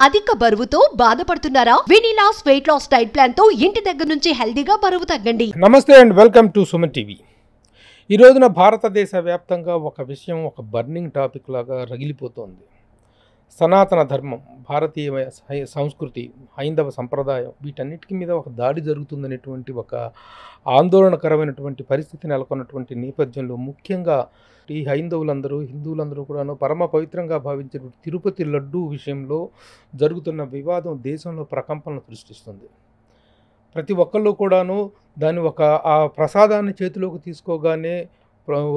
అధిక బరువుతో బాధపడుతున్నారా? వినీలాస్ వెయిట్ లాస్ డైట్ ప్లాన్ తో ఇంటి దగ్గర నుంచి హెల్దీగా బరువు తగ్గండి. నమస్తే and welcome to Suman TV. ఈ రోజున భారతదేశ వ్యాప్తంగా ఒక విషయం ఒక బర్నింగ్ టాపిక్ లాగా రగిలిపోతోంది. సనాతన ధర్మం, భారతీయ సంస్కృతి, హైందవ సంప్రదాయం వీటన్నిటికీ మీద ఒక దాడి జరుగుతుందనేటువంటి ఒక ఆందోళనకరమైనటువంటి పరిస్థితి నెలకొన్నటువంటి నేపథ్యంలో ముఖ్యంగా ఈ హైందవులందరూ హిందువులందరూ కూడాను పరమ పవిత్రంగా భావించిన తిరుపతి లడ్డూ విషయంలో జరుగుతున్న వివాదం దేశంలో ప్రకంపనలు సృష్టిస్తుంది. ప్రతి ఒక్కళ్ళు కూడాను దాన్ని ఆ ప్రసాదాన్ని చేతిలోకి తీసుకోగానే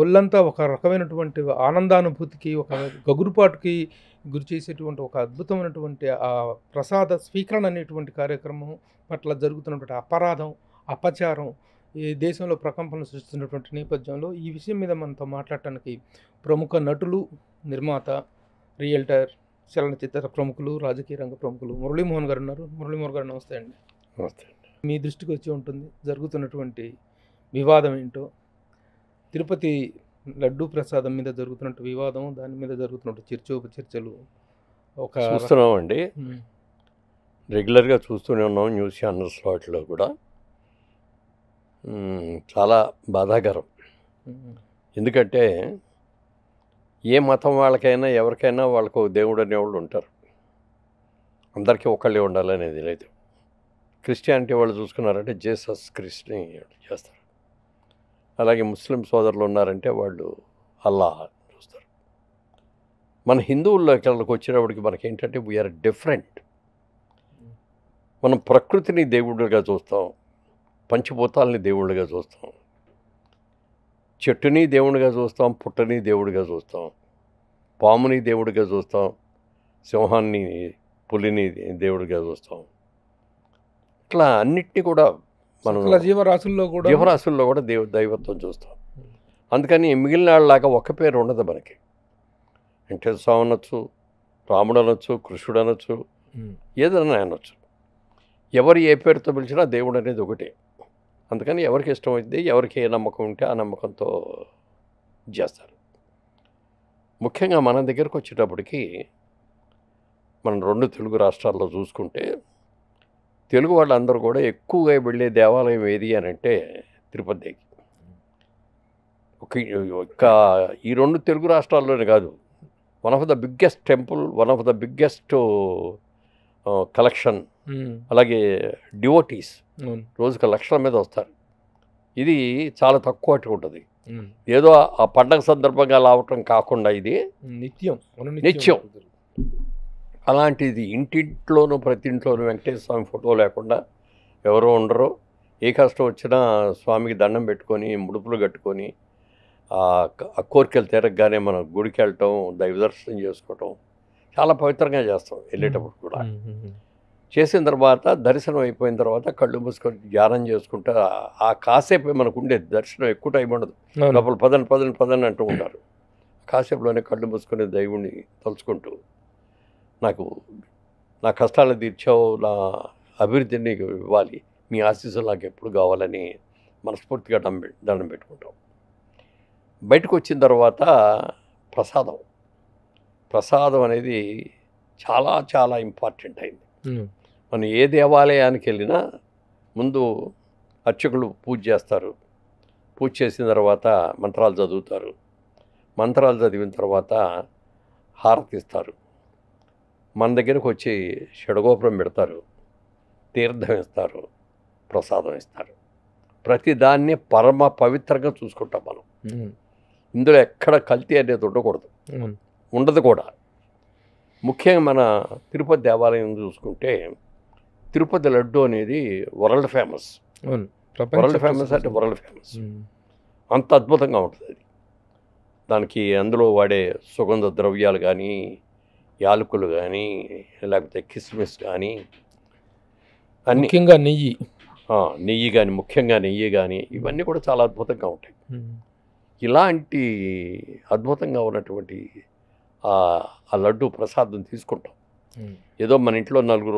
ఒళ్ళంతా ఒక రకమైనటువంటి ఆనందానుభూతికి, ఒక గగురుపాటుకి గురి చేసేటువంటి ఒక అద్భుతమైనటువంటి ఆ ప్రసాద స్వీకరణ అనేటువంటి కార్యక్రమం పట్ల జరుగుతున్నటువంటి అపరాధం, అపచారం ఈ దేశంలో ప్రకంపనలు సృష్టిస్తున్నటువంటి నేపథ్యంలో ఈ విషయం మీద మనతో మాట్లాడటానికి ప్రముఖ నటులు, నిర్మాత, రియల్టర్, చలనచిత్ర ప్రముఖులు, రాజకీయ రంగ ప్రముఖులు మురళీమోహన్ గారు ఉన్నారు. మురళీమోహన్ గారు నమస్తే అండి. నమస్తే. మీ దృష్టికి వచ్చి ఉంటుంది జరుగుతున్నటువంటి వివాదం ఏంటో, తిరుపతి లడ్డూ ప్రసాదం మీద జరుగుతున్నట్టు వివాదం, దాని మీద జరుగుతున్నట్టు చర్చలు ఒక చూస్తున్నామండి, రెగ్యులర్గా చూస్తూనే ఉన్నాం. న్యూస్ ఛానల్స్ వాటిలో కూడా చాలా బాధాకరం. ఎందుకంటే ఏ మతం వాళ్ళకైనా ఎవరికైనా వాళ్ళకు దేవుడు అనేవాళ్ళు ఉంటారు. అందరికీ ఒకళ్ళే ఉండాలనేది లేదు. క్రిస్టియానిటీ వాళ్ళు చూసుకున్నారంటే జీసస్ క్రిస్ట్ని చేస్తారు. అలాగే ముస్లిం సోదరులు ఉన్నారంటే వాళ్ళు అల్లా చూస్తారు. మన హిందువుల్లోకి వచ్చేటప్పటికి మనకేంటంటే వీఆర్ డిఫరెంట్. మనం ప్రకృతిని దేవుడుగా చూస్తాం, పంచభూతాలని దేవుళ్ళుగా చూస్తాం, చెట్టుని దేవుడిగా చూస్తాం, పుట్టని దేవుడిగా చూస్తాం, పాముని దేవుడిగా చూస్తాం, సింహాన్ని పులిని దేవుడిగా చూస్తాం. ఇట్లా అన్నిటినీ కూడా మనం జీవరాశుల్లో కూడా దైవత్వం చూస్తాం. అందుకని మిగిలిన వాళ్ళలాగా ఒక పేరు ఉండదు మనకి. వెంకటేశ్వర స్వామి అనొచ్చు, రాముడు అనొచ్చు, కృష్ణుడు అనొచ్చు, ఏదైనా అనొచ్చు. ఎవరు ఏ పేరుతో పిలిచినా దేవుడు అనేది ఒకటే. అందుకని ఎవరికి ఇష్టమైంది, ఎవరికి ఏ నమ్మకం ఉంటే ఆ నమ్మకంతో చేస్తారు. ముఖ్యంగా మన దగ్గరకు వచ్చేటప్పటికి మనం 2 తెలుగు రాష్ట్రాల్లో చూసుకుంటే తెలుగు వాళ్ళందరూ కూడా ఎక్కువగా వెళ్ళే దేవాలయం ఏది అని అంటే తిరుపతికి. ఒక ఈ 2 తెలుగు రాష్ట్రాల్లోనే కాదు, one of the biggest temple, one of the biggest collection, అలాగే డివోటీస్ రోజుకు లక్షల మీద వస్తారు. ఇది చాలా తక్కువ ఉంటుంది. ఏదో ఆ పండగ సందర్భంగా రావటం కాకుండా ఇది నిత్యం. అలాంటిది ఇంటింట్లోనూ ప్రతి ఇంట్లోనూ వెంకటేశ్వర స్వామి ఫోటో లేకుండా ఎవరో ఉండరు. ఏ కష్టం వచ్చినా స్వామికి దండం పెట్టుకొని, ముడుపులు కట్టుకొని, ఆ కోరికలు తీరగానే మనం గుడికి వెళ్ళటం, దైవ దర్శనం చేసుకోవటం చాలా పవిత్రంగా చేస్తాం. వెళ్ళేటప్పుడు కూడా చేసిన తర్వాత, దర్శనం అయిపోయిన తర్వాత కళ్ళు మూసుకొని ధ్యానం చేసుకుంటే ఆ కాసేపే మనకు ఉండేది. దర్శనం ఎక్కువ టైం ఉండదు. లోపల పదని అంటూ ఉంటారు. కాసేపులోనే కళ్ళు మూసుకొని దేవుణ్ణి తలుచుకుంటూ, నా కష్టాలు తీర్చావు, నా అభివృద్ధిని నీకు ఇవ్వాలి, మీ ఆశీస్సులు నాకు ఎప్పుడు కావాలని మనస్ఫూర్తిగా దండం పెట్టుకుంటాం. బయటకు వచ్చిన తర్వాత ప్రసాదం అనేది చాలా చాలా ఇంపార్టెంట్ అయింది. మనం ఏ దేవాలయానికి వెళ్ళినా ముందు అర్చకులు పూజ చేస్తారు. పూజ చేసిన తర్వాత మంత్రాలు చదువుతారు. మంత్రాలు చదివిన తర్వాత హారతి ఇస్తారు. మన దగ్గరకు వచ్చి షడగోపురం పెడతారు, తీర్థం ఇస్తారు, ప్రసాదం ఇస్తారు. ప్రతిదాన్ని పరమ పవిత్రంగా చూసుకుంటాం మనం. ఇందులో ఎక్కడ కల్తీ అనేది ఉండదు కూడా. ముఖ్యంగా మన తిరుపతి దేవాలయం చూసుకుంటే తిరుపతి లడ్డు అనేది వరల్డ్ ఫేమస్. World famous. అంత అద్భుతంగా ఉంటుంది అది. దానికి అందులో వాడే సుగంధ ద్రవ్యాలు కానీ, యాలకులు కానీ, లేకపోతే కిస్మిస్ కానీ, అన్ని, ముఖ్యంగా నెయ్యి కానీ ఇవన్నీ కూడా చాలా అద్భుతంగా ఉంటాయి. ఇలాంటి అద్భుతంగా ఉన్నటువంటి ఆ లడ్డు ప్రసాదం తీసుకుంటాం. ఏదో మన ఇంట్లో నలుగురు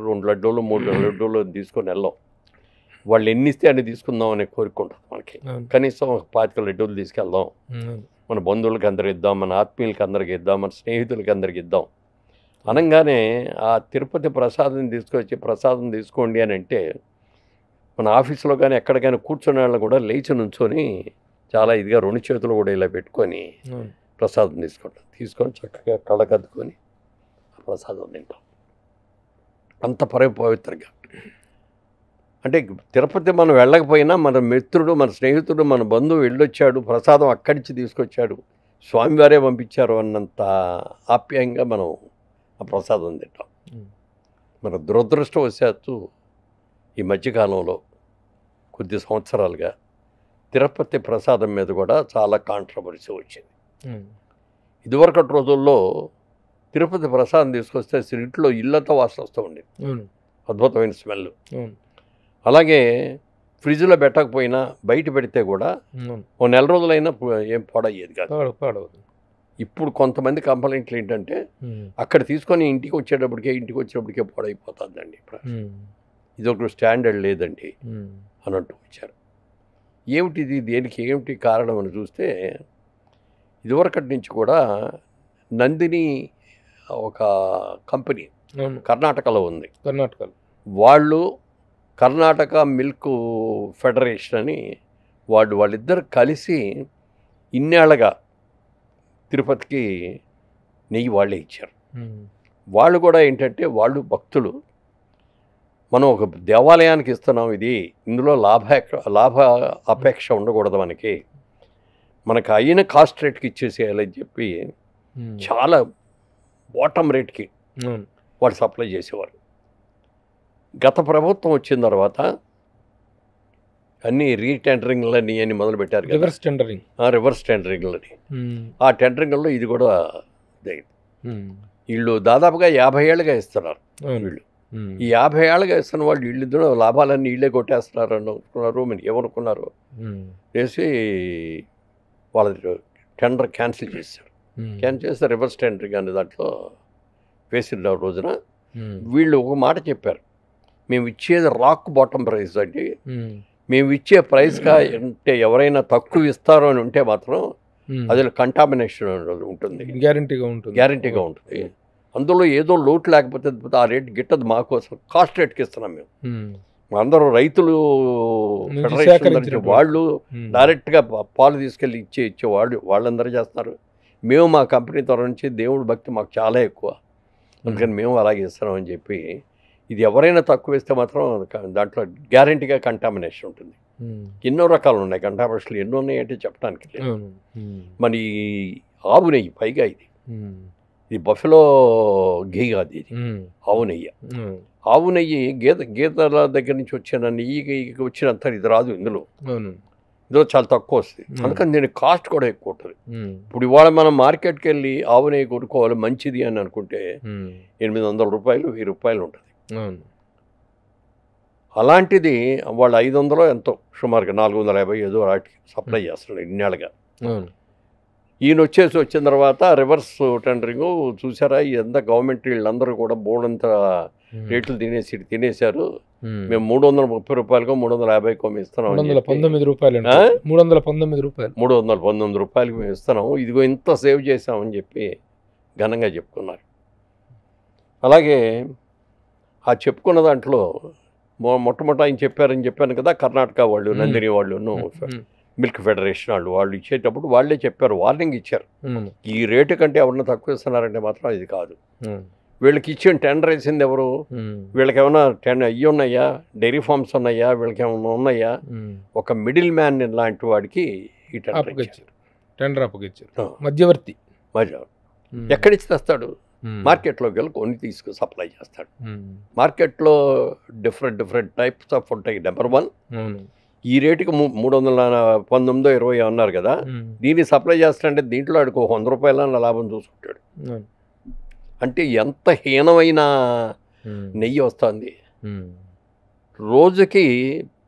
2 లడ్డూలు 3 లడ్డూలు తీసుకొని వెళ్ళాం. వాళ్ళు ఎన్ని ఇస్తే అన్ని తీసుకుందాం అనే కోరిక ఉంటుంది మనకి. కనీసం 25 లడ్డూలు తీసుకెళ్దాం, మన బంధువులకి అందరికి ఇద్దాం, మన ఆత్మీయులకి అందరికి ఇద్దాం, మన స్నేహితులకి అందరికి ఇద్దాం అనగానే ఆ తిరుపతి ప్రసాదం తీసుకోండి అని అంటే మన ఆఫీసులో కానీ ఎక్కడికైనా కూర్చునే వాళ్ళు కూడా లేచి నుంచొని చాలా ఇదిగా 2 చేతులు కూడా ఇలా పెట్టుకొని ప్రసాదం తీసుకొని చక్కగా కళ్ళకద్దుకొని ప్రసాదం తింటాం. అంత పవిత్రంగా. అంటే తిరుపతి మనం వెళ్ళకపోయినా మన మిత్రుడు, మన స్నేహితుడు, మన బంధువు వెళ్ళొచ్చాడు, ప్రసాదం అక్కడి నుంచి తీసుకొచ్చాడు, స్వామివారే పంపించారు అన్నంత ఆప్యాయంగా మనం ఆ ప్రసాదం తింటాం. మన దురదృష్టవశాత్తు ఈ మధ్యకాలంలో కొద్ది సంవత్సరాలుగా తిరుపతి ప్రసాదం మీద కూడా చాలా కాంట్రవర్సీ వచ్చింది. ఇదివరకటి రోజుల్లో తిరుపతి ప్రసాదం తీసుకొస్తే ఇంట్లో ఇళ్ళతో వాసన వస్తూ ఉండేది, అద్భుతమైన స్మెల్. అలాగే ఫ్రిడ్జ్లో పెట్టకపోయినా బయట పెడితే కూడా ఓ నెల రోజులైనా ఏం పాడయ్యేది కాదు. ఇప్పుడు కొంతమంది కంప్లైంట్లు ఏంటంటే అక్కడ తీసుకొని ఇంటికి వచ్చేటప్పటికే పాడైపోతుందండి. ఇది ఒక స్టాండర్డ్ లేదండి అన్నట్టు వచ్చారు. ఏమిటిది, దేనికి ఏమిటి కారణం అని చూస్తే ఇదివరకటి నుంచి కూడా నందిని ఒక కంపెనీ కర్ణాటకలో ఉంది. వాళ్ళు కర్ణాటక మిల్క్ ఫెడరేషన్ అని వాళ్ళిద్దరు కలిసి ఇన్నేళ్ళగా తిరుపతికి నెయ్యి వాళ్ళే ఇచ్చారు. వాళ్ళు కూడా ఏంటంటే వాళ్ళు భక్తులు, మనం ఒక దేవాలయానికి ఇస్తున్నాం, ఇందులో లాభ అపేక్ష ఉండకూడదు, మనకు అయిన కాస్ట్ రేట్కి ఇచ్చేసేయాలని చెప్పి చాలా బాటమ్ రేట్కి వాళ్ళు సప్లై చేసేవారు. గత ప్రభుత్వం వచ్చిన తర్వాత అన్ని రీటెండరింగ్లని అని మొదలుపెట్టారు కదా, రివర్స్ టెండరింగ్లని. ఆ టెండరింగ్లో ఇది కూడా వీళ్ళు దాదాపుగా 50 ఏళ్ళుగా ఇస్తున్నారు. వీళ్ళు ఈ 50 ఏళ్ళుగా ఇస్తున్న వాళ్ళు వీళ్ళిద్దరూ లాభాలన్నీ వీళ్ళే కొట్టేస్తున్నారు అనుకున్నారు. మీరు ఏమనుకున్నారు చేసి వాళ్ళ టెండర్ క్యాన్సిల్ చేశారు. చేస్తే రివర్స్ టెండరింగ్ అనే దాంట్లో వేసిన రోజున వీళ్ళు ఒక మాట చెప్పారు, మేము ఇచ్చేది రాక్ బాటమ్ ప్రైస్ అండి, మేము ఇచ్చే ప్రైస్గా అంటే ఎవరైనా తక్కువ ఇస్తారో అని ఉంటే మాత్రం అది కంటామినేషన్ ఉంటుంది, గ్యారంటీగా ఉంటుంది. అందులో ఏదో లోటు లేకపోతే ఆ రేట్ గిట్టదు, మాకోసం కాస్ట్ రేట్కి ఇస్తున్నాం మేము. అందరూ రైతులు ఫెడరేషన్ వాళ్ళు డైరెక్ట్గా పాలు తీసుకెళ్ళి ఇచ్చే వాళ్ళందరూ చేస్తున్నారు. మేము మా కంపెనీ తరఫు నుంచి దేవుడి భక్తి మాకు చాలా ఎక్కువ, అందుకని మేము అలాగే ఇస్తున్నామని చెప్పి, ఇది ఎవరైనా తక్కువ ఇస్తే మాత్రం దాంట్లో గ్యారంటీగా కంటామినేషన్ ఉంటుంది. ఎన్నో రకాలు ఉన్నాయి కంటామినేషన్లు, ఎన్నో ఉన్నాయంటే చెప్పడానికి లేదు. మరి ఆవు నెయ్యి పైగా ఇది బఫెలో ఘీ కాదు, ఇది ఆవు నెయ్యి గీతల దగ్గర నుంచి వచ్చిన నెయ్యికి వచ్చినంత ఇది రాదు, ఇందులో చాలా తక్కువ వస్తుంది. అందుకని దీని కాస్ట్ కూడా ఎక్కువ ఉంటుంది. ఇప్పుడు ఇవాళ మనం మార్కెట్కి వెళ్ళి ఆవు నెయ్యి కొనుక్కోవాలి మంచిది అని అనుకుంటే 800 రూపాయలు 1000 రూపాయలు ఉంటుంది. అలాంటిది వాళ్ళు 500 ఎంతో సుమారుగా 450 ఏదో వాటికి సప్లై చేస్తున్నాడు ఇన్నేళ్ళగా. ఈయన వచ్చిన తర్వాత రివర్స్ టెండరింగ్ చూసారా, ఎంత గవర్నమెంట్ వీళ్ళందరూ కూడా బోర్డంత రేట్లు తినేశారు. మేము 330 రూపాయలకో 350కో మేము ఇస్తున్నాం, 319 రూపాయలకి మేము ఇస్తున్నాము, ఇదిగో ఇంత సేవ్ చేసామని చెప్పి ఘనంగా చెప్పుకున్నారు. అలాగే ఆ చెప్పుకున్న దాంట్లో మొట్టమొదట ఆయన చెప్పాను కదా, కర్ణాటక వాళ్ళు నందిని వాళ్ళు మిల్క్ ఫెడరేషన్ వాళ్ళు ఇచ్చేటప్పుడు వాళ్ళే చెప్పారు, వార్నింగ్ ఇచ్చారు, ఈ రేటు కంటే ఎవరన్నా తక్కువ ఇస్తున్నారంటే మాత్రం ఇది కాదు. వీళ్ళకి ఇచ్చిన టెండర్ వేసింది ఎవరు, వీళ్ళకి ఏమైనా అయ్యి ఉన్నాయా, డైరీ ఫార్మ్స్ ఉన్నాయా, వీళ్ళకి ఏమైనా ఉన్నాయా, ఒక మిడిల్ మ్యాన్ లాంటి వాడికి ఈ టెండర్ అప్పగించారు. మధ్యవర్తి ఎక్కడి నుంచి తెస్తాడు, మార్కెట్లోకి వెళ్ళి కొన్ని సప్లై చేస్తాడు. మార్కెట్లో డిఫరెంట్ టైప్స్ ఆఫ్ ఉంటాయి. నెంబర్ 1, ఈ రేటుకి 319 20 అన్నారు కదా, దీన్ని సప్లై చేస్తాడంటే దీంట్లో ఆడికి 100 రూపాయల లాభం చూసుకుంటాడు. అంటే ఎంత హీనమైన నెయ్యి వస్తుంది. రోజుకి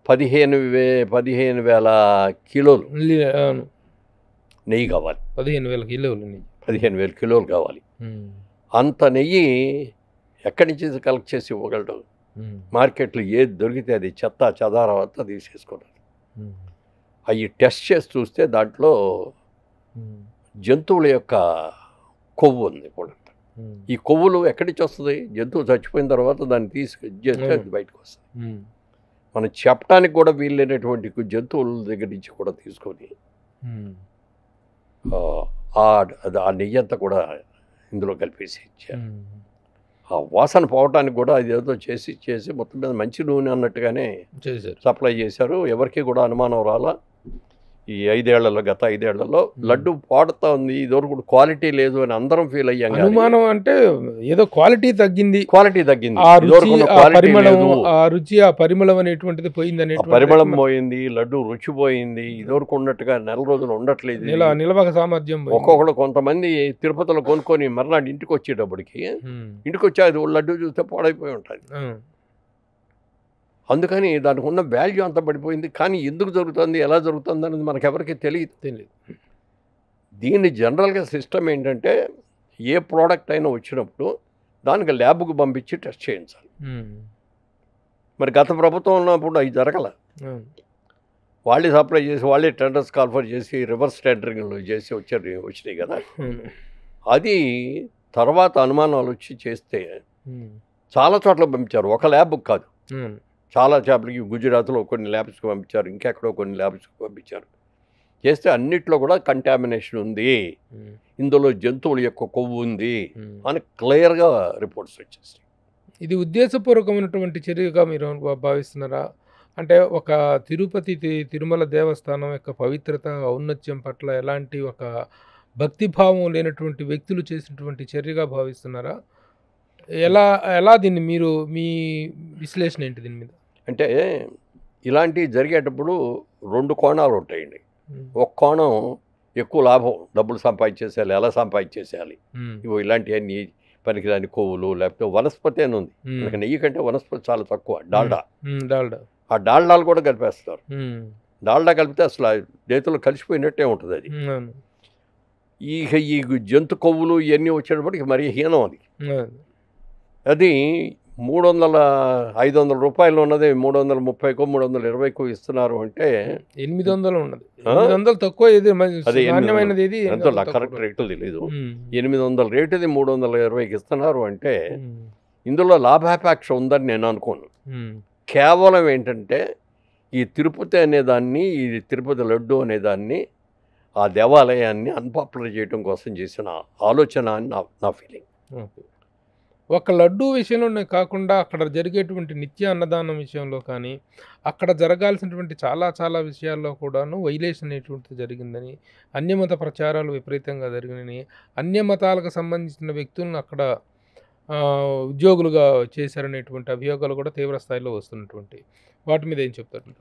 15,000 కిలోలు నెయ్యి కావాలి, 15,000 కిలోలు కావాలి. అంత నెయ్యి ఎక్కడి నుంచి కలెక్ట్ చేసి ఇవ్వగలడు? మార్కెట్లో ఏది దొరికితే అది చెత్త చెదారం అంతా తీసేసుకున్నారు. అవి టెస్ట్ చేసి చూస్తే దాంట్లో జంతువుల యొక్క కొవ్వు ఉంది కూడా. ఈ కొవ్వులు ఎక్కడి నుంచి వస్తుంది? జంతువు చచ్చిపోయిన తర్వాత దాన్ని తీసుకొచ్చేస్తే అది బయటకు వస్తుంది. మనం చెప్పడానికి కూడా వీలైనటువంటి జంతువుల దగ్గర నుంచి కూడా తీసుకొని ఆ నెయ్యి అంతా కూడా ఇందులో కలిపేసి ఇచ్చారు. ఆ వాసన పోవటానికి కూడా అది ఏదో చేసి మొత్తం మీద మంచి నూనె అన్నట్టుగానే సప్లై చేశారు. ఎవరికి కూడా అనుమానం రాలా. ఈ గత 5 ఏళ్లలో లడ్డు పాడుతా ఉంది, ఇదివరకు క్వాలిటీ లేదు అని అందరం ఫీల్ అయ్యాం. అనుమానం అంటే ఏదో క్వాలిటీ తగ్గింది, ఆ రుచి ఆ పరిమళం అనేటువంటిది పోయింది, పరిమళం పోయింది, లడ్డు రుచి పోయింది, ఇదివరకు ఉన్నట్టుగా నెల రోజులు ఉండట్లేదు, నిలవక సామర్థ్యం. ఒక్కొక్కడు కొంతమంది తిరుపతిలో కొనుక్కొని మర్నాడు ఇంటికి వచ్చేటప్పటికి ఇంటికి వచ్చి లడ్డు చూస్తే పాడైపోయి ఉంటుంది. అందుకని దానికి ఉన్న వాల్యూ అంతా పడిపోయింది. కానీ ఎందుకు జరుగుతుంది, ఎలా జరుగుతుంది అనేది మనకెవరికి తెలియదు. దీన్ని జనరల్గా సిస్టమ్ ఏంటంటే ఏ ప్రోడక్ట్ అయినా వచ్చినప్పుడు దానికి ల్యాబ్కు పంపించి టెస్ట్ చేయించాలి. మరి గత ప్రభుత్వం ఉన్నప్పుడు అవి జరగల. వాళ్ళే సప్లై చేసి, వాళ్ళే టెండర్స్ కాల్ఫర్ చేసి, రివర్స్ టెండరింగ్లు చేసి వచ్చినాయి కదా. అది తర్వాత అనుమానాలు వచ్చి చేస్తే చాలా చోట్ల పంపించారు, ఒక ల్యాబ్కి కాదు, చాలా చేపలకి. గుజరాత్లో కొన్ని ల్యాబ్స్కి పంపించారు, ఇంకెక్కడో కొన్ని ల్యాబ్స్కి పంపించారు. చేస్తే అన్నిట్లో కూడా కంటామినేషన్ ఉంది, ఇందులో జంతువుల యొక్క కొవ్వు ఉంది అని క్లియర్గా రిపోర్ట్స్ వచ్చేస్తాయి. ఇది ఉద్దేశపూర్వకమైనటువంటి చర్యగా మీరు భావిస్తున్నారా? అంటే ఒక తిరుమల దేవస్థానం యొక్క పవిత్రత, ఔన్నత్యం పట్ల ఎలాంటి ఒక భక్తిభావం లేనటువంటి వ్యక్తులు చేసినటువంటి చర్యగా భావిస్తున్నారా? ఎలా దీన్ని మీరు మీ విశ్లేషణ ఏంటి దీని మీద? అంటే ఇలాంటివి జరిగేటప్పుడు 2 కోణాలు ఉంటాయండి. ఒక కోణం ఎక్కువ లాభం, డబ్బులు సంపాదించేసేయాలి, ఎలా సంపాదించేసేయాలి, ఇవో ఇలాంటివన్నీ పనికిరాని కొవ్వులు, లేకపోతే వనస్పతి అని ఉంది. మనకి నెయ్యి కంటే వనస్పతి చాలా తక్కువ, డాల్డా. ఆ డాల్డాలు కూడా కలిపేస్తారు. డాల్డా కలిపితే అసలు చేతుల్లో కలిసిపోయినట్టే ఉంటుంది అది. ఈ జంతు కొవ్వులు ఇవన్నీ వచ్చేటప్పటికి మరీ హీనం అది. అది 500 రూపాయలు ఉన్నది 330కో 320కో ఇస్తున్నారు అంటే 800 ఉన్నది. 800 తక్కువ, ఇది నాణ్యమైనది, ఇది కరెక్ట్ రేట్లు తెలీదు. 800 రేటుది 320కి ఇస్తున్నారు అంటే ఇందులో లాభాపేక్ష ఉందని నేను అనుకోను. కేవలం ఏంటంటే ఈ తిరుపతి అనేదాన్ని, ఈ తిరుపతి లడ్డు అనేదాన్ని, ఆ దేవాలయాన్ని అన్పాపులర్ చేయడం కోసం చేసిన ఆలోచన అని నా ఫీలింగ్. ఒక లడ్డూ విషయంలోనే కాకుండా అక్కడ జరిగేటువంటి నిత్య అన్నదానం విషయంలో కానీ, అక్కడ జరగాల్సినటువంటి చాలా విషయాల్లో కూడాను వైలేషన్ అనేటువంటిది జరిగిందని, అన్యమత ప్రచారాలు విపరీతంగా జరిగినాయని, అన్యమతాలకు సంబంధించిన వ్యక్తులను అక్కడ ఉద్యోగులుగా చేశారనేటువంటి అభియోగాలు కూడా తీవ్ర స్థాయిలో వస్తున్నటువంటి వాటి మీద ఏం చెప్తారు?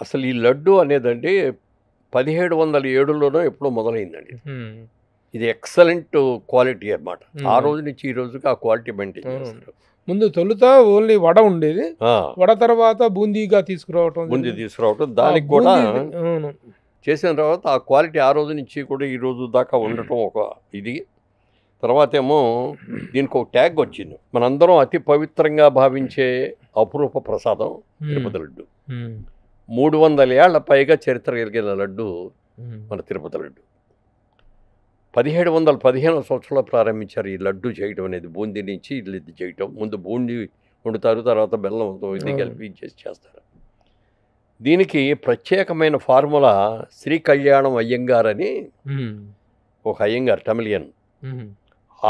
అసలు ఈ లడ్డు అనేదండి 1707లోనో ఎప్పుడో మొదలైందండి. ఇది ఎక్సలెంట్ క్వాలిటీ అన్నమాట. ఆ రోజు నుంచి ఈ రోజుకి ఆ క్వాలిటీ మెయింటైన్ చేస్తారు. ముందు తొలుత ఓన్లీ వడ ఉండేది, వడ తర్వాత బూందీగా తీసుకురావటం, దానికి కూడా చేసిన తర్వాత ఆ క్వాలిటీ ఆ రోజు నుంచి కూడా ఈ రోజు దాకా ఉండటం ఒక ఇది. తర్వాత ఏమో దీనికి ఒక ట్యాగ్ వచ్చింది, మనందరం అతి పవిత్రంగా భావించే అపురూప ప్రసాదం తిరుపతి లడ్డు. 300 ఏళ్ల పైగా చరిత్ర కలిగిన లడ్డు మన తిరుపతి లడ్డు. 1715వ సంవత్సరంలో ప్రారంభించారు ఈ లడ్డు చేయడం అనేది. బూందీ నుంచి ఇది చేయటం. ముందు బూందీ వండుతారు, తర్వాత బెల్లంతో ఇది కలిపి చేస్తారు. దీనికి ప్రత్యేకమైన ఫార్ములా శ్రీ కళ్యాణం అయ్యంగార్ అని ఒక అయ్యంగార్ తమిళియన్,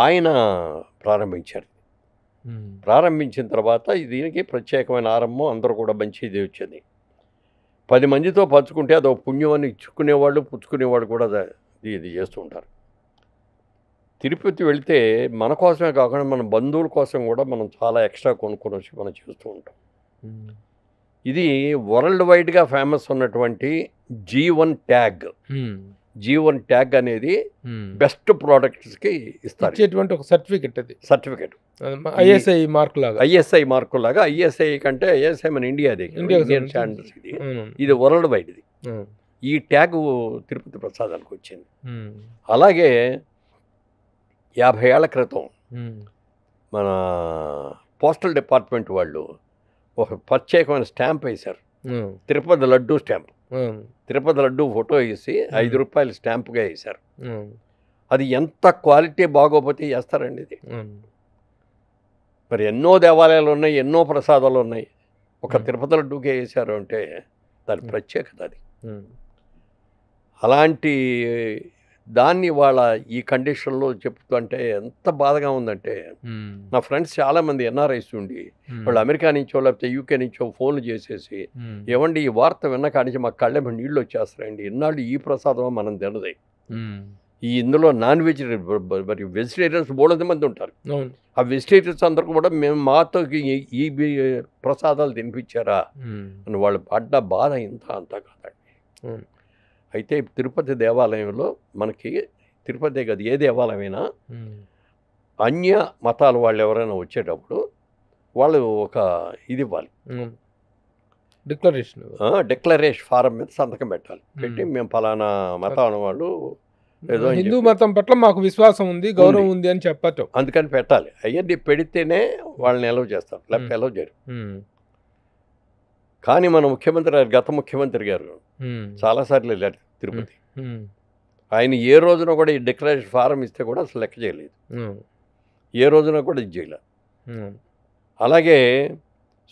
ఆయన ప్రారంభించారు. ప్రారంభించిన తర్వాత దీనికి ప్రత్యేకమైన ఆరంభం, అందరూ కూడా మంచి ఇది వచ్చింది. 10 మందితో పంచుకుంటే అదొక పుణ్యం అని ఇచ్చుకునేవాళ్ళు, పుచ్చుకునేవాళ్ళు కూడా ఇది చేస్తూ ఉంటారు. తిరుపతి వెళితే మన కోసమే కాకుండా మన బంధువుల కోసం కూడా మనం చాలా ఎక్స్ట్రా కొనుక్కొని వచ్చి మనం చేస్తూ ఉంటాం. ఇది వరల్డ్ వైడ్గా ఫేమస్ ఉన్నటువంటి G1 ట్యాగ్. G1 ట్యాగ్ అనేది బెస్ట్ ప్రోడక్ట్స్కి ఇస్తారు ఒక సర్టిఫికెట్. అది సర్టిఫికెట్ ఐఎస్ఐ మార్కు లాగా. ఐఎస్ఐ కంటే ఐఎస్ఐ మన ఇండియాది, ఇండియన్ స్టాండర్డ్స్. ఇది వరల్డ్ వైడ్ది. ఈ ట్యాగ్ తిరుపతి ప్రసాదానికి వచ్చింది. అలాగే 50 ఏళ్ల క్రితం మన పోస్టల్ డిపార్ట్మెంట్ వాళ్ళు ఒక ప్రత్యేకమైన స్టాంప్ వేశారు, తిరుపతి లడ్డు స్టాంప్. తిరుపతి లడ్డు ఫోటో వేసి 5 రూపాయలు స్టాంప్గా వేశారు. అది ఎంత క్వాలిటీ బాగోపోతే చేస్తారండి ఇది. మరి ఎన్నో దేవాలయాలు ఉన్నాయి, ఎన్నో ప్రసాదాలు ఉన్నాయి. ఒక తిరుపతి లడ్డూకే వేశారు అంటే దాని ప్రత్యేకత అది. అలాంటి దాన్ని వాళ్ళ ఈ కండిషన్లో చెప్తుంటే ఎంత బాధగా ఉందంటే, నా ఫ్రెండ్స్ చాలామంది ఎన్ఆర్ఐస్ ఉండి వాళ్ళు అమెరికా నుంచో లేకపోతే యూకే నుంచో ఫోన్లు చేసేసి, ఏమండి ఈ వార్త విన్న కానించి మాకు కళ్ళెమ్మ నీళ్ళు వచ్చేస్తాయండి, ఇన్నాళ్ళు ఈ ప్రసాదం మనం తినదే, ఈ ఇందులో నాన్ వెజిటేరియన్ మరి వెజిటేరియన్స్ బోలెంత మంది ఉంటారు, ఆ వెజిటేరియన్స్ అందరికీ కూడా మేము మాతో ఈ ప్రసాదాలు తినిపించారా అని వాళ్ళు పడ్డ బాధ ఇంత అంతా కాదండి. అయితే తిరుపతి దేవాలయంలో మనకి తిరుపతి కాదు ఏ దేవాలయమైనా అన్య మతాల వాళ్ళు ఎవరైనా వచ్చేటప్పుడు వాళ్ళు ఒక ఇది ఇవ్వాలి, డిక్లరేషన్ ఫారం మీద సంతకం పెట్టాలి. పెట్టి మేము ఫలానా మతం వాళ్ళు ఏదో హిందూ మతం పట్ల మాకు విశ్వాసం ఉంది, గౌరవం ఉంది అని చెప్పచ్చు, అందుకని పెట్టాలి. అయ్యది పెడితేనే వాళ్ళని ఎలవ్ చేస్తారు, లేకపోతే ఎలవ్ చేయరు. కానీ మన ముఖ్యమంత్రి గారు, గత ముఖ్యమంత్రి గారు చాలాసార్లు వెళ్ళారు తిరుపతి. ఆయన ఏ రోజున కూడా ఈ డిక్లరేషన్ ఫారం ఇస్తే కూడా అసలు లెక్క చేయలేదు, ఏ రోజున కూడా ఇది చేయలేదు. అలాగే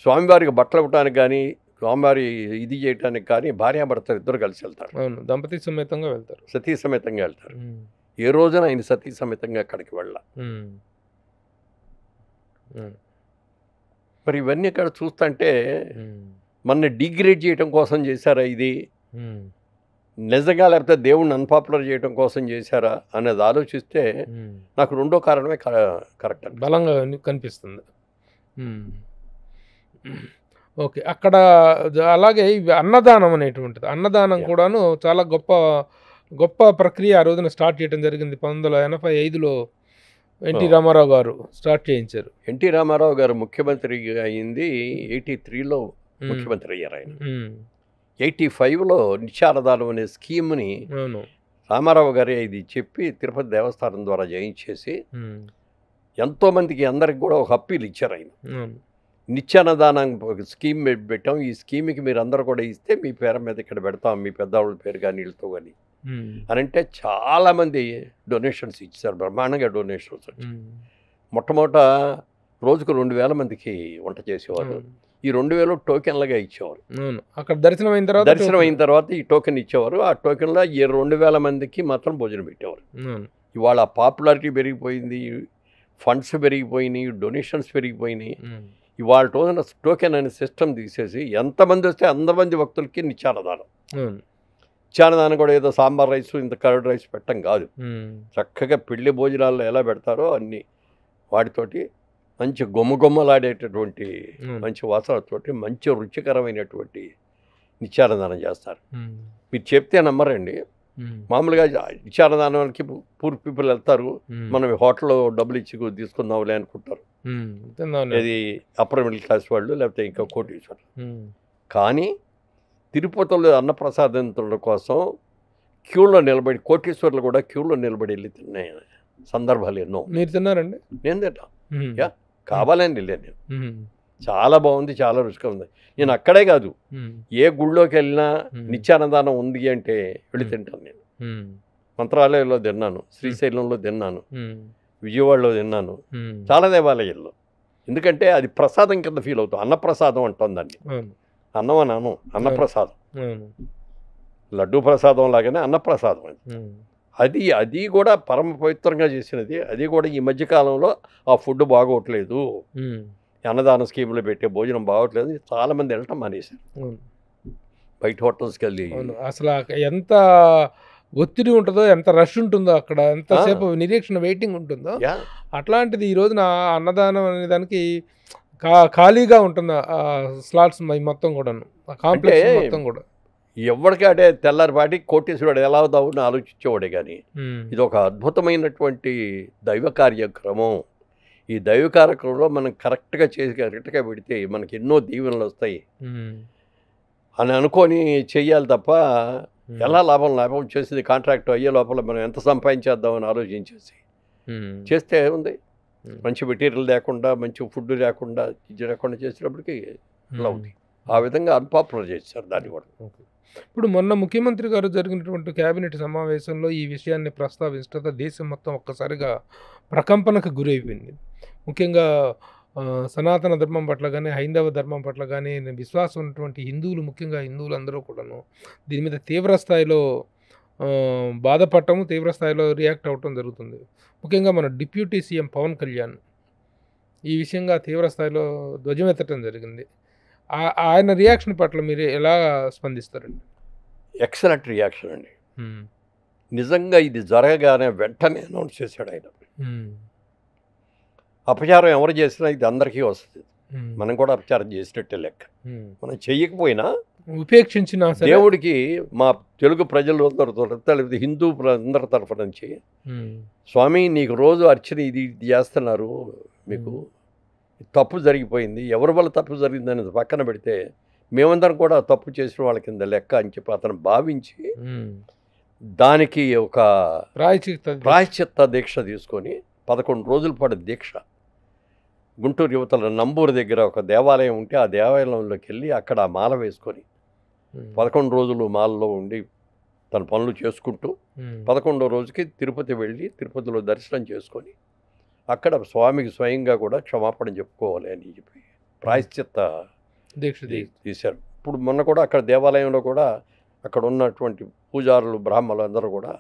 స్వామివారికి బట్టలు ఇవ్వడానికి కానీ స్వామివారి ఇది చేయడానికి కానీ భార్యాభర్తలు ఇద్దరు కలిసి వెళ్తారు, దంపతి సమేతంగా వెళ్తారు, సతీ సమేతంగా వెళ్తారు. ఏ రోజున ఆయన సతీ సమేతంగా అక్కడికి వెళ్ళా. మరి ఇవన్నీ ఇక్కడ చూస్తుంటే మన డిగ్రేడ్ చేయడం కోసం చేశారా ఇది, నిజంగా లేకపోతే దేవుణ్ణి అన్పాపులర్ చేయడం కోసం చేశారా అనేది ఆలోచిస్తే నాకు రెండో కారణమే కరెక్ట్ బలంగా కనిపిస్తుంది. ఓకే, అక్కడ అలాగే అన్నదానం అనేటువంటిది, అన్నదానం కూడాను చాలా గొప్ప ప్రక్రియ ఆ రోజున స్టార్ట్ చేయడం జరిగింది. 1985లో ఎన్టీ రామారావు గారు స్టార్ట్ చేయించారు. ఎన్టీ రామారావు గారు ముఖ్యమంత్రి అయింది 83లో ముఖ్యమంత్రి అయ్యారు. ఆయన 85లో నిత్యాన్నదానం అనే స్కీమ్ని రామారావు గారే ఇది చెప్పి తిరుపతి దేవస్థానం ద్వారా చేయించేసి ఎంతోమందికి అందరికి కూడా ఒక అప్పీల్ ఇచ్చారు. ఆయన నిత్యాన్నదానం స్కీమ్ పెట్టాం, ఈ స్కీమ్కి మీరు అందరూ కూడా ఇస్తే మీ పేరు మీద ఇక్కడ పెడతాం, మీ పెద్దవాళ్ళ పేరు కానీ వీళ్ళతో కానీ అని అంటే చాలామంది డొనేషన్స్ ఇచ్చారు, బ్రహ్మాండంగా డొనేషన్స్ వచ్చాయి. మొట్టమొదట రోజుకు 2000 మందికి వంట చేసేవారు. ఈ 2000 టోకెన్లుగా ఇచ్చేవారు. అక్కడ దర్శనం అయిన తర్వాత ఈ టోకెన్ ఇచ్చేవారు. ఆ టోకెన్లో ఈ 2000 మందికి మాత్రం భోజనం పెట్టేవారు. ఇవాళ పాపులారిటీ పెరిగిపోయింది, ఫండ్స్ పెరిగిపోయినాయి, డొనేషన్స్ పెరిగిపోయినాయి. ఇవాళ రోజున టోకెన్ అనే సిస్టమ్ తీసేసి ఎంతమంది వస్తే అంతమంది భక్తులకి నిత్యాన్నదానం. నిత్యాన్నదానం కూడా ఏదో సాంబార్ రైస్ ఇంత కర్డ్ రైస్ పెట్టడం కాదు, చక్కగా పెళ్లి భోజనాల్లో ఎలా పెడతారో అన్ని వాటితోటి మంచి గుమ్మలాడేటటువంటి మంచి వాసనతోటి మంచి రుచికరమైనటువంటి నిత్యాన్నదానం చేస్తారు. మీరు చెప్తే నమ్మరండి, మామూలుగా నిత్యాన్నదానానికి పూర్ పీపుల్ వెళ్తారు, మనం హోటల్లో డబ్బులు ఇచ్చి తీసుకుందాంలే అనుకుంటారు, ఇది అప్పర్ మిడిల్ క్లాస్ వాళ్ళు లేకపోతే ఇంకా కోటీశ్వరులు. కానీ తిరుపతిలో అన్నప్రసాదం కోసం క్యూలో నిలబడి కోటీశ్వర్లు కూడా క్యూలో నిలబడి వెళ్ళి తిన్న సందర్భాలు ఎన్నో. మీరు తిన్నారండి? నేను తింటా, కావాలని వెళ్ళాను నేను. చాలా బాగుంది, చాలా రుచిగా ఉంది. నేను అక్కడే కాదు, ఏ గుళ్ళోకి వెళ్ళినా నిత్యాన్నదానం ఉంది అంటే వెళ్ళి తింటాను. నేను మంత్రాలయంలో తిన్నాను, శ్రీశైలంలో తిన్నాను, విజయవాడలో తిన్నాను, చాలా దేవాలయాల్లో. ఎందుకంటే అది ప్రసాదం కింద ఫీల్ అవుతాం, అన్నప్రసాదం అంటాం దాన్ని. అన్నం అన్నాను, అన్నప్రసాదం, లడ్డూ ప్రసాదం లాగానే అన్నప్రసాదం అది. అది కూడా పరమ పవిత్రంగా చేసినది. అది కూడా ఈ మధ్యకాలంలో ఆ ఫుడ్ బాగోట్లేదు, అన్నదాన స్కీమ్లో పెట్టే భోజనం బాగోట్లేదు, చాలామంది వెళ్ళటం మానేశారు, బయట హోటల్స్కి వెళ్ళి. అసలు ఎంత ఒత్తిడి ఉంటుందో, ఎంత రష్ ఉంటుందో, అక్కడ ఎంతసేపు నిరీక్షణ వెయిటింగ్ ఉంటుందో, అట్లాంటిది ఈ రోజున అన్నదానం అనే దానికి ఖాళీగా ఉంటుంది స్లాట్స్ మొత్తం కూడా, కాంప్లెక్స్ మొత్తం కూడా. ఎవరికాడే తెల్లారిపాటి కోటేశ్వరుడు ఎలా అవుతావుని ఆలోచించేవాడే. కానీ ఇది ఒక అద్భుతమైనటువంటి దైవ కార్యక్రమం. ఈ దైవ కార్యక్రమంలో మనం కరెక్ట్గా పెడితే మనకి ఎన్నో దీవెనలు వస్తాయి అని అనుకొని చెయ్యాలి తప్ప ఎలా లాభం చేసేది కాంట్రాక్ట్ అయ్యే లోపల మనం ఎంత సంపాదించేద్దామని ఆలోచించేసి చేస్తే ఉంది. మంచి మెటీరియల్ లేకుండా, మంచి ఫుడ్ లేకుండా, ఇది లేకుండా చేసినప్పటికీ ఇలా ఉంది. ఆ విధంగా అన్పాపులర్ చేశారు దాన్ని కూడా. ఇప్పుడు మొన్న ముఖ్యమంత్రి గారు జరిగినటువంటి కేబినెట్ సమావేశంలో ఈ విషయాన్ని ప్రస్తావించడంతో దేశం మొత్తం ఒక్కసారిగా ప్రకంపనకు గురైపోయింది. ముఖ్యంగా సనాతన ధర్మం పట్ల కానీ, హైందవ ధర్మం పట్ల కానీ విశ్వాసం ఉన్నటువంటి హిందువులు, ముఖ్యంగా హిందువులందరూ కూడాను దీని మీద తీవ్ర స్థాయిలో బాధపడటము, తీవ్ర స్థాయిలో రియాక్ట్ అవ్వటం జరుగుతుంది. ముఖ్యంగా మన డిప్యూటీ సీఎం పవన్ కళ్యాణ్ ఈ విషయంగా తీవ్ర స్థాయిలో ధ్వజమెత్తడం జరిగింది. ఆయన రియాక్షన్ పట్ల మీరు ఎలా స్పందిస్తారండి? ఎక్సలెంట్ రియాక్షన్ అండి. నిజంగా ఇది జరగగానే వెంటనే అనౌన్స్ చేశాడు ఆయన. అపచారం ఎవరు చేసినా ఇది అందరికీ వస్తుంది. మనం కూడా అపచారం చేసినట్టే లెక్క. మనం చెయ్యకపోయినా ఉపేక్షించిన దేవుడికి మా తెలుగు ప్రజలు లేకపోతే హిందూ అందరి తరఫు నుంచి స్వామి నీకు రోజు అర్చన ఇది చేస్తున్నారు, మీకు తప్పు జరిగిపోయింది, ఎవరి వల్ల తప్పు జరిగిందని పక్కన పెడితే మేమందరం కూడా తప్పు చేసిన వాళ్ళ కింద లెక్క అని చెప్పి అతను భావించి దానికి ఒక ప్రాయశ్చిత్త దీక్ష తీసుకొని 11 రోజుల పాటు దీక్ష గుంటూరు యువతల నంబూరు దగ్గర ఒక దేవాలయం ఉంటే ఆ దేవాలయంలోకి వెళ్ళి అక్కడ మాల వేసుకొని 11 రోజులు మాలలో ఉండి తన పనులు చేసుకుంటూ 11వ రోజుకి తిరుపతి వెళ్ళి తిరుపతిలో దర్శనం చేసుకొని అక్కడ స్వామికి స్వయంగా కూడా క్షమాపణ చెప్పుకోవాలి అని చెప్పి ప్రాయశ్చిత్త దీక్ష తీశారు. ఇప్పుడు మొన్న కూడా అక్కడ దేవాలయంలో కూడా అక్కడ ఉన్నటువంటి పూజారులు బ్రాహ్మణులు అందరూ కూడా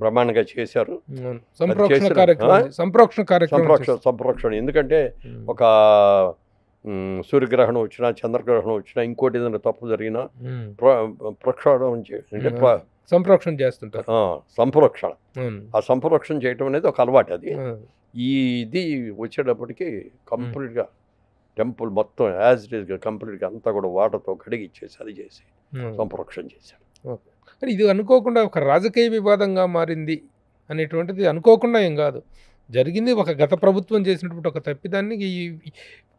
బ్రహ్మాండంగా చేశారు సంప్రోక్షణ. ఎందుకంటే ఒక సూర్యగ్రహణం వచ్చినా చంద్రగ్రహణం వచ్చినా ఇంకోటి ఏదైనా తప్పు జరిగినా ప్రక్షాళన అంటే సంప్రోక్షణ చేస్తుంటారు. సంప్రోక్షణ, ఆ సంప్రోక్షణ చేయటం అనేది ఒక అలవాటు. అది ఇది వచ్చేటప్పటికి కంప్లీట్గా టెంపుల్ మొత్తం యాజ్ ఇట్ ఈస్గా కంప్లీట్గా అంతా కూడా వాటర్తో కడిగి ఇచ్చేసి అది చేసి సంప్రోక్షణ చేశారు. ఓకే, ఇది అనుకోకుండా ఒక రాజకీయ వివాదంగా మారింది అనేటువంటిది అనుకోకుండా ఏం కాదు, జరిగింది. ఒక గత ప్రభుత్వం చేసినటువంటి ఒక తప్పిదాన్ని ఈ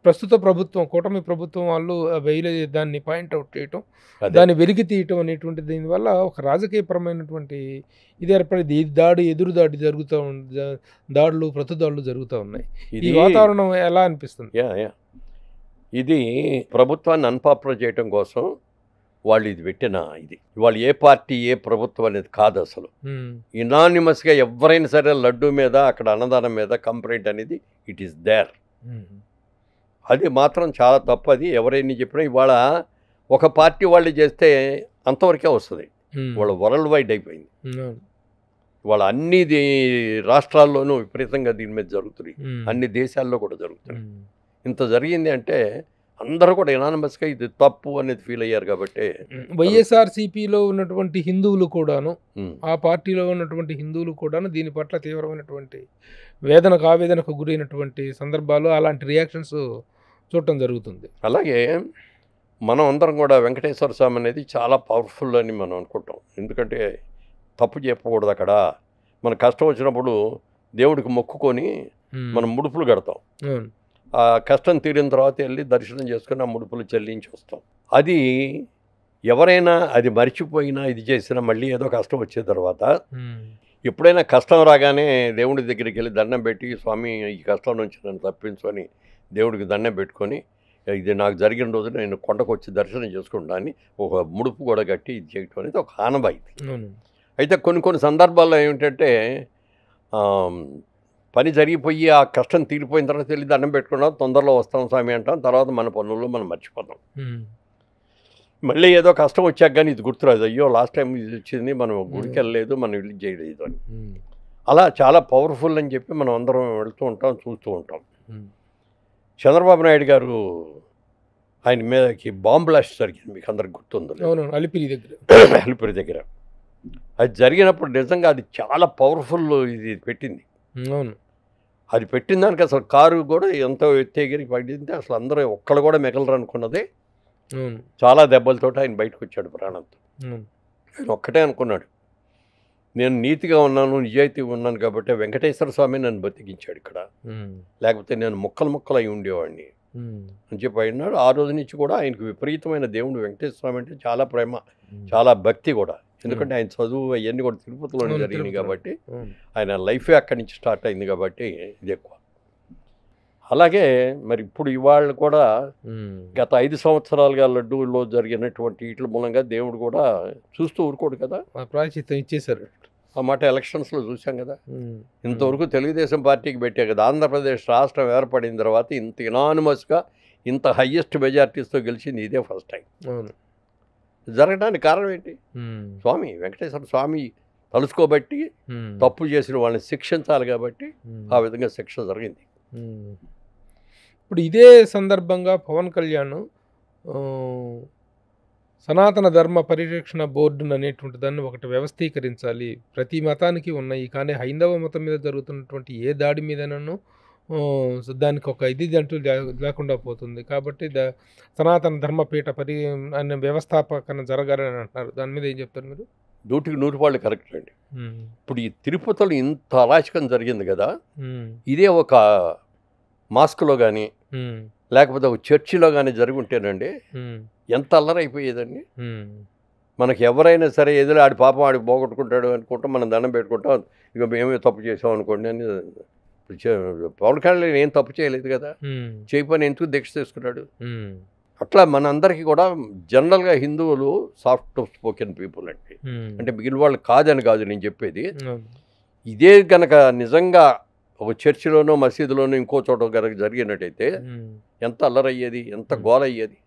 ప్రస్తుత ప్రభుత్వం, కూటమి ప్రభుత్వం వాళ్ళు దాన్ని పాయింట్అవుట్ చేయటం, దాన్ని వెలికి తీయటం అనేటువంటి దీనివల్ల ఒక రాజకీయపరమైనటువంటి ఇది ఏర్పడింది. ఎదురు దాడి జరుగుతూ దాడులు, ప్రతిదాడులు జరుగుతూ ఉన్నాయి. ఈ వాతావరణం ఎలా అనిపిస్తుంది? ఇది ప్రభుత్వాన్ని అన్పాపులర్ చేయటం కోసం వాళ్ళు ఇది పెట్టిన ఇది. వాళ్ళు ఏ పార్టీ ఏ ప్రభుత్వం అనేది కాదు అసలు. ఇనానిమస్గా ఎవరైనా సరే లడ్డు మీద అక్కడ అన్నదానం మీద కంప్లైంట్ అనేది ఇట్ ఈస్ దేర్. అది మాత్రం చాలా తప్పు. అది ఎవరైనా చెప్పినా ఇవాళ ఒక పార్టీ వాళ్ళు చేస్తే అంతవరకే వస్తుంది. వాళ్ళు వరల్డ్ వైడ్ అయిపోయింది. వాళ్ళ అన్ని రాష్ట్రాల్లోనూ విపరీతంగా దీని మీద జరుగుతుంది, అన్ని దేశాల్లో కూడా జరుగుతుంది. ఇంత జరిగింది అంటే అందరూ కూడా ఎనానమస్గా ఇది తప్పు అనేది ఫీల్ అయ్యారు. కాబట్టి వైఎస్ఆర్సీపీలో ఉన్నటువంటి హిందువులు కూడాను, ఆ పార్టీలో ఉన్నటువంటి హిందువులు కూడాను దీని పట్ల తీవ్రమైనటువంటి ఆవేదనకు గురైనటువంటి సందర్భాలు, అలాంటి రియాక్షన్స్ చూడటం జరుగుతుంది. అలాగే మనం అందరం కూడా వెంకటేశ్వర స్వామి అనేది చాలా పవర్ఫుల్ అని మనం అనుకుంటాం. ఎందుకంటే తప్పు చెప్పకూడదు. అక్కడ మన కష్టం వచ్చినప్పుడు దేవుడికి మొక్కుకొని మనం ముడుపులు కడతాం. ఆ కష్టం తీరిన తర్వాత వెళ్ళి దర్శనం చేసుకుని ఆ ముడుపులు చెల్లించి వస్తాం. అది ఎవరైనా అది మర్చిపోయినా ఇది చేసినా మళ్ళీ ఏదో కష్టం వచ్చే తర్వాత ఎప్పుడైనా కష్టం రాగానే దేవుడి దగ్గరికి వెళ్ళి దండం పెట్టి స్వామి ఈ కష్టం నుంచి నన్ను తప్పించు అని దేవుడికి దండం పెట్టుకొని ఇది నాకు జరిగిన రోజు నేను కొండకు వచ్చి దర్శనం చేసుకుంటాను ఒక ముడుపు కూడా కట్టి ఇది చేయటం అనేది ఒక ఆనవాయితీ. అయితే కొన్ని సందర్భాల్లో ఏమిటంటే పని జరిగిపోయి ఆ కష్టం తీరిపోయిన తర్వాత వెళ్ళి దండం పెట్టుకున్నాం, తొందరలో వస్తాం స్వామి అంటాం, తర్వాత మన పనుల్లో మనం మర్చిపోతాం. మళ్ళీ ఏదో కష్టం వచ్చాక కానీ ఇది గుర్తురాదు, అయ్యో లాస్ట్ టైం ఇది వచ్చింది, మనం గుడికి వెళ్ళలేదు, మనం ఇల్లు చేయలేదు అని. అలా చాలా పవర్ఫుల్ అని చెప్పి మనం అందరం వెళ్తూ ఉంటాం, చూస్తూ ఉంటాం. చంద్రబాబు నాయుడు గారు ఆయన మీదకి బాంబ్ బ్లాస్ట్ జరిగింది, మీకు అందరికి గుర్తుంది, అలిపిరి దగ్గర. అది జరిగినప్పుడు నిజంగా అది చాలా పవర్ఫుల్ ఇది పెట్టింది. అది పెట్టిన దానికి అసలు కారు కూడా ఎంతో ఎత్తేగిరి పడింది, అసలు అందరూ ఒక్కళ్ళు కూడా మిగలరు అనుకున్నదే. చాలా దెబ్బలతో ఆయన బయటకు వచ్చాడు ప్రాణంతో. ఆయన ఒక్కటే అనుకున్నాడు, నేను నీతిగా ఉన్నాను, నిజాయితీగా ఉన్నాను కాబట్టి వెంకటేశ్వర స్వామి నన్ను బతికించాడు ఇక్కడ, లేకపోతే నేను ముక్కలు అయి ఉండేవాడిని అని చెప్పి అన్నాడు. ఆ రోజు నుంచి కూడా ఆయనకు విపరీతమైన దేవుడు వెంకటేశ్వర స్వామి అంటే చాలా ప్రేమ, చాలా భక్తి కూడా. ఎందుకంటే ఆయన చదువు అవన్నీ కూడా తిరుపతిలోనే జరిగినాయి కాబట్టి ఆయన లైఫే అక్కడి నుంచి స్టార్ట్ అయింది కాబట్టి ఇది ఎక్కువ. అలాగే మరి ఇప్పుడు ఇవాళ కూడా గత 5 సంవత్సరాలుగా లడ్డూలో జరిగినటువంటి వీటి మూలంగా దేవుడు కూడా చూస్తూ ఊరుకోడు కదా, ప్రాయశ్చిత్తం ఇచ్చేశారు. ఆ మాట ఎలక్షన్స్లో చూసాం కదా. ఇంతవరకు తెలుగుదేశం పార్టీకి పెట్టే కదా, ఆంధ్రప్రదేశ్ రాష్ట్రం ఏర్పడిన తర్వాత ఇంత ఇనానిమస్గా ఇంత హయ్యెస్ట్ మెజార్టీస్తో గెలిచింది ఇదే ఫస్ట్ టైం. జరగడానికి కారణం ఏంటి? స్వామి వెంకటేశ్వర స్వామి తలుసుకోబట్టి తప్పు చేసిన వాళ్ళని శిక్షించాలి కాబట్టి ఆ విధంగా శిక్ష జరిగింది. ఇప్పుడు ఇదే సందర్భంగా పవన్ కళ్యాణ్ సనాతన ధర్మ పరిరక్షణ బోర్డు అనేటువంటి దాన్ని ఒకటి వ్యవస్థీకరించాలి, ప్రతి మతానికి ఉన్నాయి, కానీ హైందవ మతం మీద జరుగుతున్నటువంటి ఏ దాడి మీదనూ దానికి ఒక ఇది అంటూ లేకుండా పోతుంది, కాబట్టి సనాతన ధర్మపీఠ అనే వ్యవస్థాపకన జరగాలని అంటున్నారు. దాని మీద ఏం చెప్తారు మీరు? 100% కరెక్ట్ అండి. ఇప్పుడు ఈ తిరుపతిలో ఇంత అరాచకం జరిగింది కదా, ఇదే ఒక మాస్క్లో కానీ లేకపోతే ఒక చర్చిలో కానీ జరిగి ఉంటేనండి ఎంత అల్లరైపోయేదండి. మనకి ఎవరైనా సరే ఎదురు ఆడి పాపం ఆడికి పోగొట్టుకుంటాడు అనుకుంటాం, మనం దండం పెట్టుకుంటాం, ఇక మేమే తప్పు చేసాం అనుకోండి అని. పవన్ కళ్యాణ్ ఏం తప్పు చేయలేదు కదా, చేయపని ఎందుకు దీక్ష తీసుకున్నాడు? అట్లా మనందరికీ కూడా జనరల్గా హిందువులు సాఫ్ట్ స్పోకెన్ పీపుల్ అండి, అంటే మిగిలిన వాళ్ళు కాదని కాదు నేను చెప్పేది. ఇదే కనుక నిజంగా ఒక చర్చిలోనో మసీదులోనో ఇంకో చోట కనుక జరిగినట్టయితే ఎంత అల్లరయ్యేది, ఎంత గోల అయ్యేది.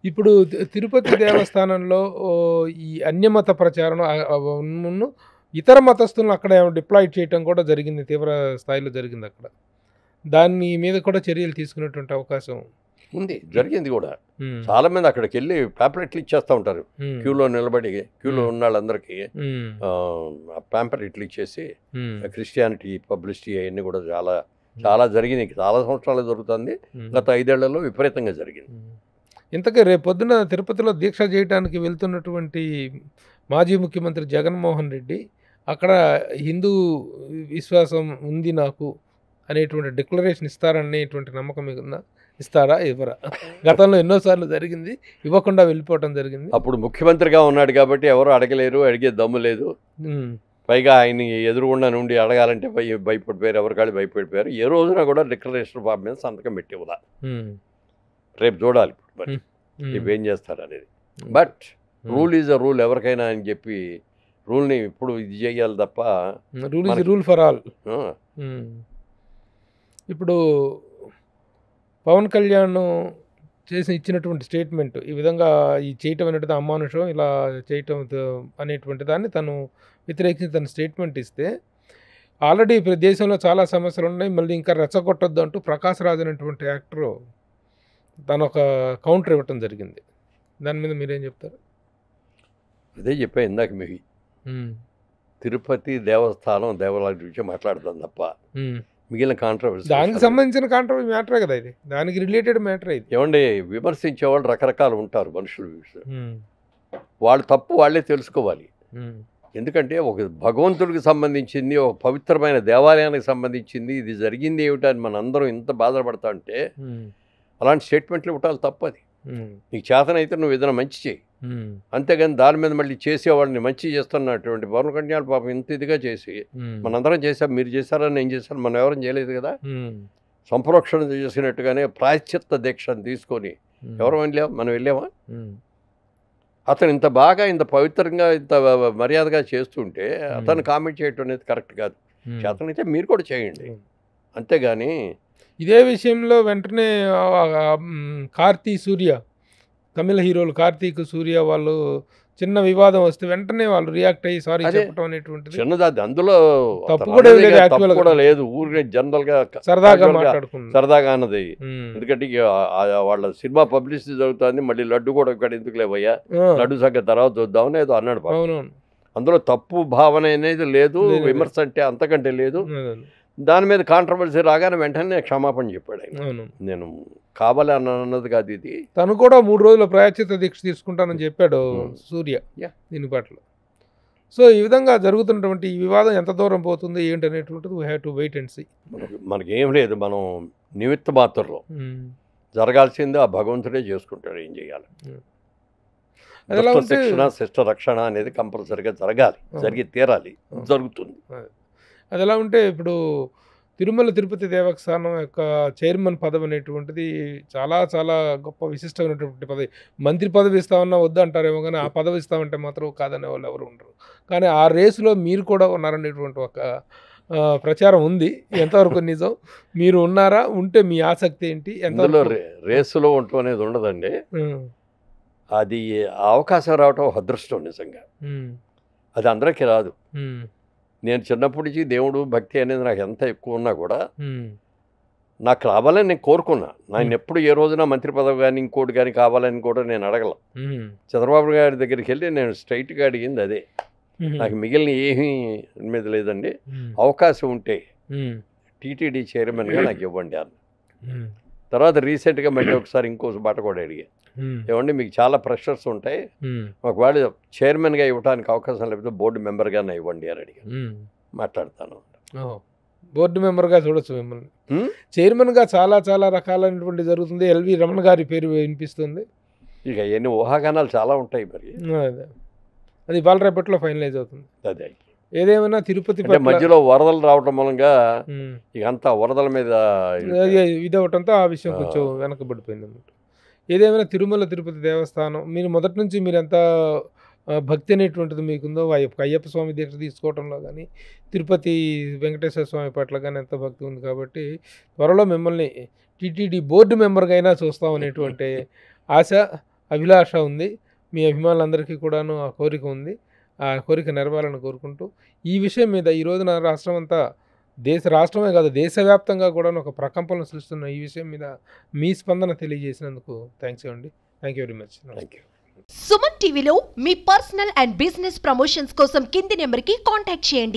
ఇప్పుడు తిరుపతి దేవస్థానంలో ఈ అన్యమత ప్రచారం ఇతర మతస్థులను అక్కడ డిప్లాయ్ చేయటం కూడా జరిగింది, తీవ్ర స్థాయిలో జరిగింది అక్కడ. దాని మీద కూడా చర్యలు తీసుకునేటువంటి అవకాశం ఉంది, జరిగింది కూడా. చాలా మంది అక్కడికి వెళ్ళి ప్యాంప్లెట్లు ఇచ్చేస్తూ ఉంటారు, క్యూలో నిలబడి క్యూలో ఉన్న వాళ్ళందరికీ ప్యాంప్లెట్లు ఇచ్చేసి క్రిస్టియానిటీ పబ్లిసిటీ అవన్నీ కూడా చాలా చాలా జరిగింది. చాలా సంవత్సరాలు జరుగుతుంది, గత 5 ఏళ్లలో విపరీతంగా జరిగింది. ఇంతకీ రేపు పొద్దున తిరుపతిలో దీక్ష చేయడానికి వెళ్తున్నటువంటి మాజీ ముఖ్యమంత్రి జగన్మోహన్ రెడ్డి అక్కడ హిందూ విశ్వాసం ఉంది నాకు అనేటువంటి డిక్లరేషన్ ఇస్తారనేటువంటి నమ్మకం ఉందా? ఇస్తారా ఇవ్వరా? గతంలో ఎన్నోసార్లు జరిగింది, ఇవ్వకుండా వెళ్ళిపోవటం జరిగింది. అప్పుడు ముఖ్యమంత్రిగా ఉన్నాడు కాబట్టి ఎవరు అడగలేరు, అడిగే దమ్ము లేదు. పైగా ఆయన ఎదురుగుండా నుండి అడగాలంటే భయపడిపోయారు, ఎవరికాళ్ళు భయపడిపోయారు. ఏ రోజున కూడా డిక్లరేషన్ ఫామ్ మీద సంతకం పెట్టివ్వదా. రేపు చూడాలి మరి ఇవేం చేస్తారు అనేది. But rule is a rule, ఎవరికైనా అని చెప్పి రూల్ని ఇప్పుడు ఇది చేయాలి తప్ప, rule is rule for all. ఇప్పుడు పవన్ కళ్యాణ్ ఇచ్చినటువంటి స్టేట్మెంట్ ఈ విధంగా ఈ చేయటం అనేది అమానుషం, ఇలా చేయటం అనేటువంటి దాన్ని తను వ్యతిరేకించి తన స్టేట్మెంట్ ఇస్తే, ఆల్రెడీ ఇప్పుడు దేశంలో చాలా సమస్యలు ఉన్నాయి, మళ్ళీ ఇంకా రెచ్చగొట్టొద్దు అంటూ ప్రకాష్ రాజ్ అనేటువంటి యాక్టరు తను ఒక కౌంటర్ ఇవ్వటం జరిగింది. దాని మీద మీరేం చెప్తారు? అదే చెప్పా ఇందాక మీకు, తిరుపతి దేవస్థానం దేవాలయం గురించి మాట్లాడతాం తప్ప మిగిలిన కాంట్రవర్సీ, దానికి సంబంధించిన కాంట్రవర్సీ మ్యాటరే కదా ఇది, దానికి రిలేటెడ్ మ్యాటర్ ఇది. ఏమండి, విమర్శించే వాళ్ళు రకరకాలు ఉంటారు మనుషులు, వాళ్ళు తప్పు వాళ్ళే తెలుసుకోవాలి. ఎందుకంటే ఒక భగవంతుడికి సంబంధించింది, ఒక పవిత్రమైన దేవాలయానికి సంబంధించింది, ఇది జరిగింది ఏమిటని మన అందరం ఇంత బాధపడతా ఉంటే అలాంటి స్టేట్మెంట్లు ఇవ్వటాలు తప్పది. నీకు చేతనైతే నువ్వు ఏదైనా మంచి చేయి, అంతేగాని దాని మీద మళ్ళీ చేసేవాడిని మంచి చేస్తున్నటువంటి పవన్ కళ్యాణ్ పాపం ఇంత ఇదిగా చేసి మనందరం చేసాం, మీరు చేశారని నేను చేశాను, మనం ఎవరం చేయలేదు కదా. సంప్రోక్షణ చేసినట్టుగానే ప్రాయశ్చిత్త దీక్షను తీసుకొని ఎవరు వెళ్ళాం, మనం వెళ్ళామా? అతను ఇంత బాగా ఇంత పవిత్రంగా ఇంత మర్యాదగా చేస్తుంటే అతను కామెంట్ చేయటం అనేది కరెక్ట్ కాదు. చేతనైతే మీరు కూడా చేయండి, అంతేగాని. ఇదే విషయంలో వెంటనే కార్తీ సూర్య, తమిళ హీరోలు కార్తీక్ సూర్య వాళ్ళు చిన్న వివాదం వస్తే వెంటనే వాళ్ళు రియాక్ట్ అయ్యి సారీ చెప్పడం అనేటువంటిది చిన్నది, అందులో తప్పు కూడా లేదు. ఊరికే జనరల్ గా సరదాగా అన్నది. ఎందుకంటే వాళ్ళ సినిమా పబ్లిసిటీ జరుగుతుంది, మళ్ళీ లడ్డు కూడా ఇక్కడ ఎందుకు లేవయ్యా, లడ్డు సంగతి తర్వాత చూద్దామని ఏదో అన్నాడు. అందులో తప్పు భావన అనేది లేదు, విమర్శ అంటే అంతకంటే లేదు. దాని మీద కాంట్రవర్సీ రాగానే వెంటనే క్షమాపణ చెప్పాడు ఆయన. నేను కావాలి అన్నది కాదు ఇది. తను కూడా 3 రోజుల ప్రాయశ్చిత్త దీక్ష తీసుకుంటానని చెప్పాడు సూర్య దీని పట్ల. సో ఈ విధంగా జరుగుతున్నటువంటి ఈ వివాదం ఎంత దూరం పోతుంది ఏంటి అనేటువంటిది we have to wait and see. మనకేం లేదు, మనం నిమిత్త మాత్రంలో జరగాల్సింది ఆ భగవంతుడే చేసుకుంటాడు, ఏం చేయాలి. శిక్షణ శిష్ట రక్షణ అనేది కంపల్సరీగా జరగాలి, జరిగి తీరాలి, జరుగుతుంది. అది ఎలా ఉంటే ఇప్పుడు తిరుమల తిరుపతి దేవస్థానం యొక్క చైర్మన్ పదవి అనేటువంటిది చాలా చాలా గొప్ప విశిష్టమైనటువంటి పదవి. మంత్రి పదవి ఇస్తామన్నా వద్దు అంటారేమో కానీ ఆ పదవి ఇస్తామంటే మాత్రం కాదనే వాళ్ళు ఎవరు ఉండరు. కానీ ఆ రేసులో మీరు కూడా ఉన్నారనేటువంటి ఒక ప్రచారం ఉంది. ఎంతవరకు నిజం? మీరు ఉన్నారా? ఉంటే మీ ఆసక్తి ఏంటి? ఎందులో రేసులో ఉండటం అనేది ఉండదండి. అది అవకాశం రావటం అదృష్టం నిజంగా. అది అందరికీ రాదు. నేను చిన్నప్పటి నుంచి దేవుడు భక్తి అనేది నాకు ఎంత ఎక్కువ ఉన్నా కూడా నాకు రావాలని నేను కోరుకున్నా. నేను ఎప్పుడు ఏ రోజున మంత్రి పదవి కానీ ఇంకోటి కానీ కావాలని కూడా నేను అడగల. చంద్రబాబు గారి దగ్గరికి వెళ్ళి నేను స్ట్రైట్గా అడిగింది అదే. నాకు మిగిలిన ఏమీ మీద లేదండి, అవకాశం ఉంటే టీటీడీ చైర్మన్గా నాకు ఇవ్వండి అన్న. తర్వాత రీసెంట్గా మళ్ళీ ఒకసారి ఇంకో మాట కూడా అడిగా, ఏమండి మీకు చాలా ప్రెషర్స్ ఉంటాయి, ఒకవేళ చైర్మన్గా ఇవ్వడానికి అవకాశం లేకపోతే బోర్డు మెంబర్గానే ఇవ్వండి అని అడిగా. మాట్లాడతాను. బోర్డు మెంబర్గా చూడొచ్చు మిమ్మల్ని. చైర్మన్గా చాలా చాలా రకాలైనటువంటి జరుగుతుంది. ఎల్వి రమణ గారి పేరు వినిపిస్తుంది. ఇక ఎన్ని ఊహాగానాలు చాలా ఉంటాయి. మరి అది ఇవాళ రేపట్లో ఫైనలైజ్ అవుతుంది. అదే ఏదేమైనా తిరుపతి మధ్యలో వరదలు రావటం మూలంగా ఇక అంతా వరదల మీద ఇదవటంతో ఆ విషయం కొంచెం వెనకబడిపోయింది అన్నమాట. ఏదేమైనా తిరుమల తిరుపతి దేవస్థానం మీరు మొదటి నుంచి మీరు ఎంత భక్తి అనేటువంటిది మీకుందో, అయ్యప్ప స్వామి దీక్ష తీసుకోవడంలో కానీ తిరుపతి వెంకటేశ్వర స్వామి పట్ల కానీ ఎంత భక్తి ఉంది. కాబట్టి త్వరలో మిమ్మల్ని టీటీడీ బోర్డు మెంబర్గా అయినా చూస్తామనేటువంటి ఆశ, అభిలాష ఉంది. మీ అభిమానులందరికీ కూడాను ఆ కోరిక ఉంది. ఆ కోరిక నెరవేరాలని కోరుకుంటూ ఈ విషయం మీద ఈ రోజున రాష్ట్రం అంతా, రాష్ట్రమే కాదు దేశవ్యాప్తంగా కూడా ఒక ప్రకంపనలు సృష్టిస్తున్న ఈ విషయం మీద మీ స్పందన తెలియజేసినందుకు థ్యాంక్స్ అండి. Thank you very much. Thank you. Suman టీవీలో మీ పర్సనల్ అండ్ బిజినెస్ ప్రమోషన్స్ కోసం కింది నెంబర్కి కాంటాక్ట్ చేయండి.